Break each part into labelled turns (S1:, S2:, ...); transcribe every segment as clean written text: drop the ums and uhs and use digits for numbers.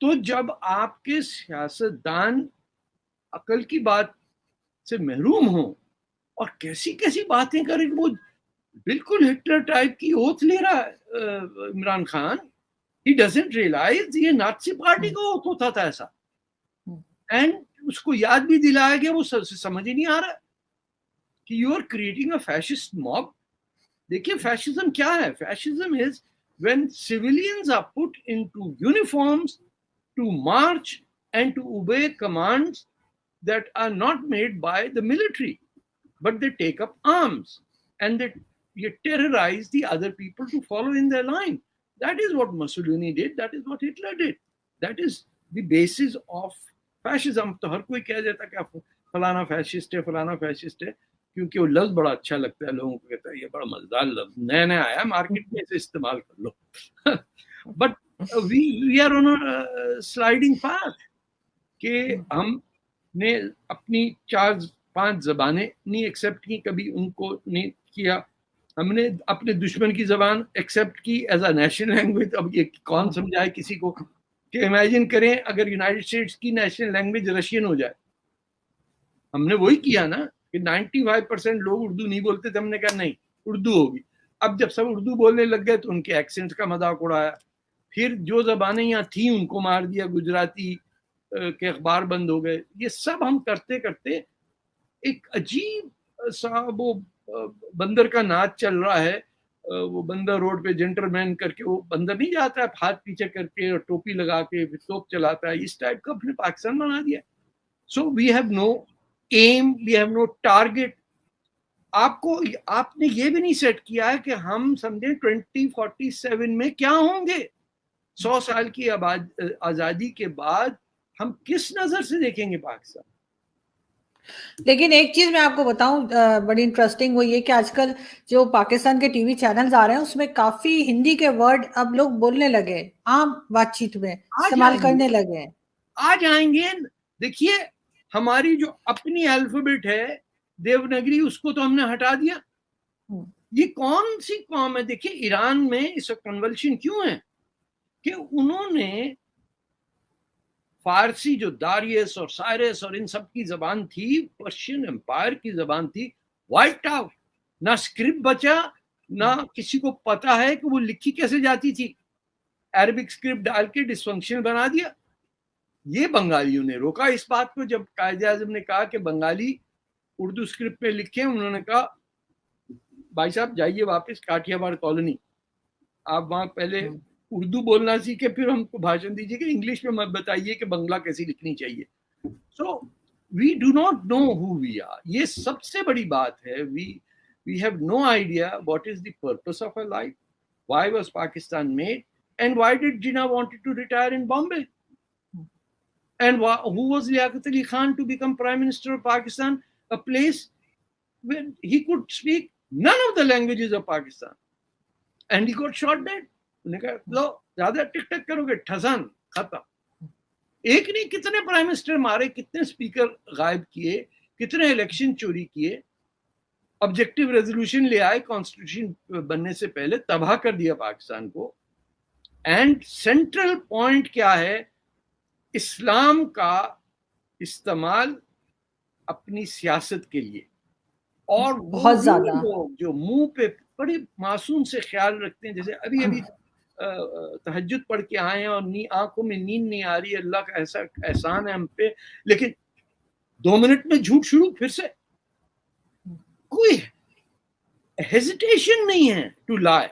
S1: تو جب آپ کے سیاستدان عقل کی بات سے محروم ہوں اور کیسی کیسی باتیں کریں، وہ بالکل ہٹلر ٹائپ کی اوتھ لے رہا ہے Imran Khan. He doesn't realize یہ نازی پارٹی کا اوتھ ہوتا تھا ایسا. اینڈ اس کو یاد بھی دلایا گیا، وہ سمجھ ہی نہیں آ رہا کہ you are creating a fascist mob. دیکھیے فیشزم کیا ہے؟ Fascism is when civilians are put into uniforms to march and to obey commands that are not made by the military, but they take up arms and they terrorize the other people to follow in their line. That is what Mussolini did. That is what Hitler did. That is the basis of fascism. تو ہر کوئی کہہ دیتا کہ فلانا fascist ہے، فلانا fascist ہے، کیونکہ وہ لفظ بڑا اچھا لگتا ہے لوگوں کو، کہتا ہے یہ بڑا مزیدار لفظ نیا نیا آیا مارکیٹ میں، اسے استعمال کر لو. But we are on a sliding path کہ ہم نے اپنی 4-5 زبانیں نہیں ایکسیپٹ کی، کبھی ان کو نہیں کیا. ہم نے اپنے دشمن کی زبان ایکسیپٹ کی ایز اے نیشنل لینگویج. اب یہ کون سمجھائے کسی کو کہ امیجن کریں اگر یونائٹڈ اسٹیٹس کی نیشنل لینگویج رشین ہو جائے. ہم نے وہی کیا نا کہ 95% لوگ اردو نہیں بولتے تھے، ہم نے کہا نہیں اردو ہوگی. اب جب سب اردو بولنے لگ گئے تو ان کے ایکسنٹ کا مذاق اڑایا. پھر جو زبانیں یہاں تھیں ان کو مار دیا، گجراتی کے اخبار بند ہو گئے. یہ سب ہم کرتے کرتے ایک عجیب سا وہ بندر کا ناچ چل رہا ہے. وہ بندر روڈ پہ جنٹل مین کر کے، وہ بندر نہیں جاتا ہے ہاتھ پیچھے کر کے اور ٹوپی لگا کے پھر توپ چلاتا ہے، اس ٹائپ کا اپنے پاکستان بنا دیا. So we have no aim, we have no target. آپ نے یہ بھی نہیں سیٹ کیا ہے کہ ہم سمجھیں 2047 میں کیا ہوں گے. 100 سال کی آزادی کے بعد ہم کس نظر سے دیکھیں گے پاکستان.
S2: لیکن ایک چیز میں آپ کو بتاؤں بڑی انٹرسٹنگ وہ یہ کہ آج کل جو پاکستان کے ٹی وی چینلز آ رہے ہیں اس میں کافی ہندی کے ورڈ اب لوگ بولنے لگے، عام بات چیت میں استعمال کرنے لگے.
S1: آ جائیں گے. دیکھیے ہماری جو اپنی الفابیٹ ہے دیونگری، اس کو تو ہم نے ہٹا دیا. یہ کون سی قوم ہے؟ دیکھیے ایران میں اس وقت کنولشن کیوں ہے کہ انہوں نے فارسی جو داریس اور سائرس اور ان سب کی زبان تھی، پرشین امپائر کی زبان تھی، وائٹ آؤٹ. نہ اسکرپٹ بچا، نہ کسی کو پتا ہے کہ وہ لکھی کیسے جاتی تھی. عربک اسکرپٹ ڈال کے ڈسفنکشن بنا دیا. یہ بنگالیوں نے روکا اس بات کو. جب قائد اعظم نے کہا کہ بنگالی اردو اسکرپٹ میں لکھیں، انہوں نے کہا بھائی صاحب جائیے واپس کاٹیا بار کالونی، آپ وہاں پہلے اردو بولنا سیکھے، پھر ہم کو بھاشن دیجیے کہ انگلش میں مت بتائیے کہ بنگلہ کیسی لکھنی چاہیے. So we do not know who we are. یہ سب سے بڑی بات ہے. We have no idea what is the purpose of a life. Why was Pakistan made and why did Jinnah wanted to retire in Bombay. And who was Liaquat Ali Khan to become Prime Minister of Pakistan? A place where he could speak none of the languages of Pakistan. And he got shot dead. انہوں نے کہا لو زیادہ ٹک ٹک کرو گے ٹھسن ختم. ایک نہیں کتنے پرائم منسٹر مارے، کتنے اسپیکر غائب کیے، کتنے الیکشن چوری کیے. آبجیکٹو ریزولوشن لے آئے کانسٹیٹیوشن بننے سے پہلے، تباہ کر دیا پاکستان کو. اینڈ سینٹرل پوائنٹ کیا ہے؟ اسلام کا استعمال اپنی سیاست کے لیے. اور
S2: بہت زیادہ
S1: لوگ جو منہ پہ بڑے معصوم سے خیال رکھتے ہیں، جیسے ابھی تہجد پڑھ کے آئے ہیں اور آنکھوں میں نیند نہیں آ رہی، اللہ کا ایسا احسان ہے ہم پہ، لیکن 2 منٹ میں جھوٹ شروع پھر سے. کوئی ہیزیٹیشن نہیں ہے ٹو لائی.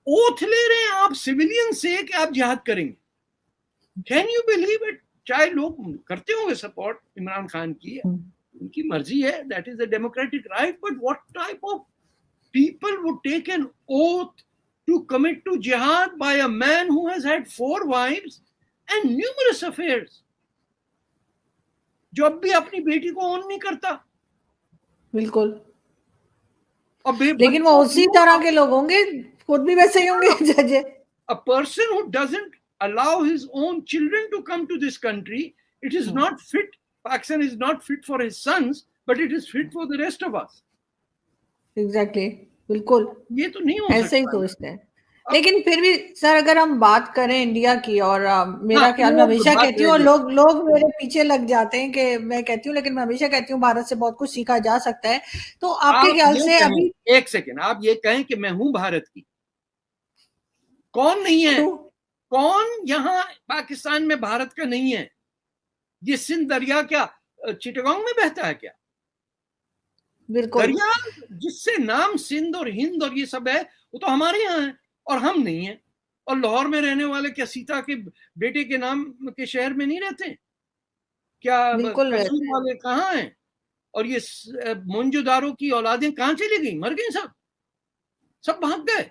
S1: اوتھ لے رہے ہیں آپ سویلین سے کہ آپ جہاد کریں گے. Can you believe it? چاہے لوگ کرتے ہوں گے سپورٹ عمران خان کی، ان کی مرضی ہے، that is a democratic right, but what type of people would take an oath to commit to jihad by a man who has had 4 wives and numerous affairs, جو اب بھی اپنی بیٹی کو اون نہیں کرتا.
S2: بالکل. لیکن وہ اسی طرح کے لوگ ہوں گے، خود بھی ویسے ہی ہوں گے جج.
S1: A person who doesn't allow his own children to come to this country, it is not fit. Pakistan is not fit for his sons, but it is fit for the rest of us.
S2: Exactly. بالکل
S1: یہ تو نہیں ہو سکتا.
S2: ایسے ہی سوچتے ہیں. لیکن پھر بھی سر اگر ہم بات کریں انڈیا کی، اور میرا خیال میں
S1: وہ
S2: ہمیشہ
S1: بات
S2: کہتی ہوں،
S1: رہ
S2: اور
S1: گئی.
S2: لوگ میرے پیچھے لگ جاتے ہیں کہ میں کہتی ہوں، لیکن میں ہمیشہ کہتی ہوں بھارت سے بہت کچھ سیکھا جا سکتا ہے. تو آپ کے
S1: آپ
S2: خیال
S1: یہ
S2: سے
S1: کہیں،
S2: ابھی
S1: ایک سیکنڈ، آپ یہ کہیں کہ میں ہوں بھارت کی. کون نہیں ہے؟ کون یہاں پاکستان میں بھارت کا نہیں ہے؟ یہ سندھ دریا کیا چٹگانگ میں بہتا ہے کیا؟
S2: بالکل
S1: دریا جس سے نام سندھ اور ہند اور یہ سب ہے، وہ تو ہمارے یہاں ہے اور ہم نہیں ہیں. اور لاہور میں رہنے والے کیا سیتا کے بیٹے کے نام کے شہر میں نہیں رہتے؟ کیا
S2: بالکل
S1: کسور
S2: رہتے ہیں.
S1: والے کہاں ہیں؟ اور یہ مونجو داروں کی اولادیں کہاں چلی گئی؟ مر گئی، سب بھاگ گئے.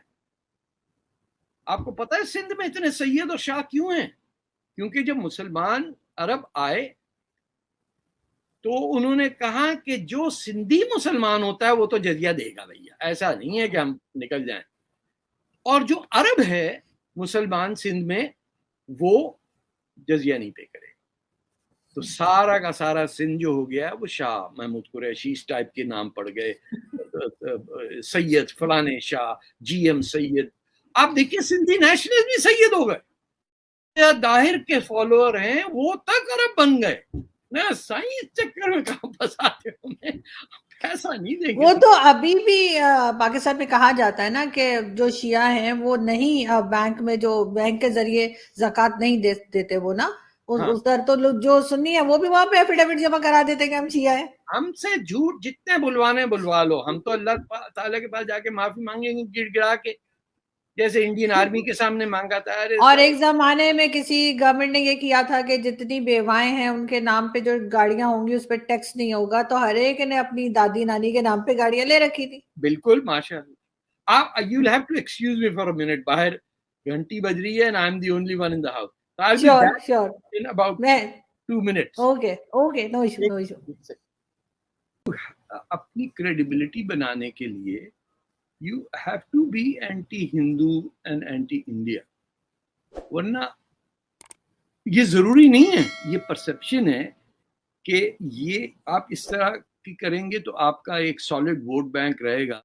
S1: آپ کو پتا ہے سندھ میں اتنے سید اور شاہ کیوں ہیں؟ کیونکہ جب مسلمان عرب آئے تو انہوں نے کہا کہ جو سندھی مسلمان ہوتا ہے وہ تو جزیہ دے گا بھیا، ایسا نہیں ہے کہ ہم نکل جائیں. اور جو عرب ہے مسلمان سندھ میں وہ جزیہ نہیں پے کرے. تو سارا کا سارا سندھ جو ہو گیا وہ شاہ محمود قریشی اس ٹائپ کے نام پڑ گئے، سید فلانے شاہ، جی ایم سید. آپ دیکھیے سندھی نیشنل بھی سید ہو گئے. داہر کے فالوور ہیں وہ تک عرب بن گئے. سائنس چکر میں کہاں پھنساتے ہوں، پیسہ نہیں دیں گے.
S2: وہ تو ابھی بھی پاکستان میں کہا جاتا ہے نا کہ جو شیعہ ہیں وہ نہیں بینک میں، جو بینک کے ذریعے زکوٰۃ نہیں دیتے وہ نا ادھر، تو جو سنی ہے وہ بھی وہاں پہ ایفیڈیوٹ جمع کرا دیتے کہ ہم شیعہ ہیں.
S1: ہم سے جھوٹ جتنے بلوانے بلوا لو، ہم تو اللہ تعالیٰ کے پاس جا کے معافی مانگیں گے گڑ گڑا کے، جیسے انڈین آرمی کے سامنے مانگا تھا.
S2: اور ایک زمانے میں کسی گورنمنٹ نے یہ کیا تھا کہ جتنی بیوائیں ہیں ان کے نام پہ جو گاڑیاں ہوں گی اس پہ ٹیکس نہیں ہوگا، تو ہر ایک نے اپنی دادی نانی کے نام پہ گاڑیاں لے رکھی تھی.
S1: بالکل ماشاء اللہ. آپ you'll have to excuse me for a minute، باہر گھنٹی بج رہی ہے and I'm the only one in the house. So I'll be back in about 2 minutes.
S2: Okay no issue.
S1: اپنی کریڈیبلٹی بنانے کے لیے you have to be anti-Hindu and anti-India، ورنہ یہ ضروری نہیں ہے. یہ پرسپشن ہے کہ یہ آپ اس طرح کی کریں گے تو آپ کا ایک سالڈ ووٹ بینک رہے گا.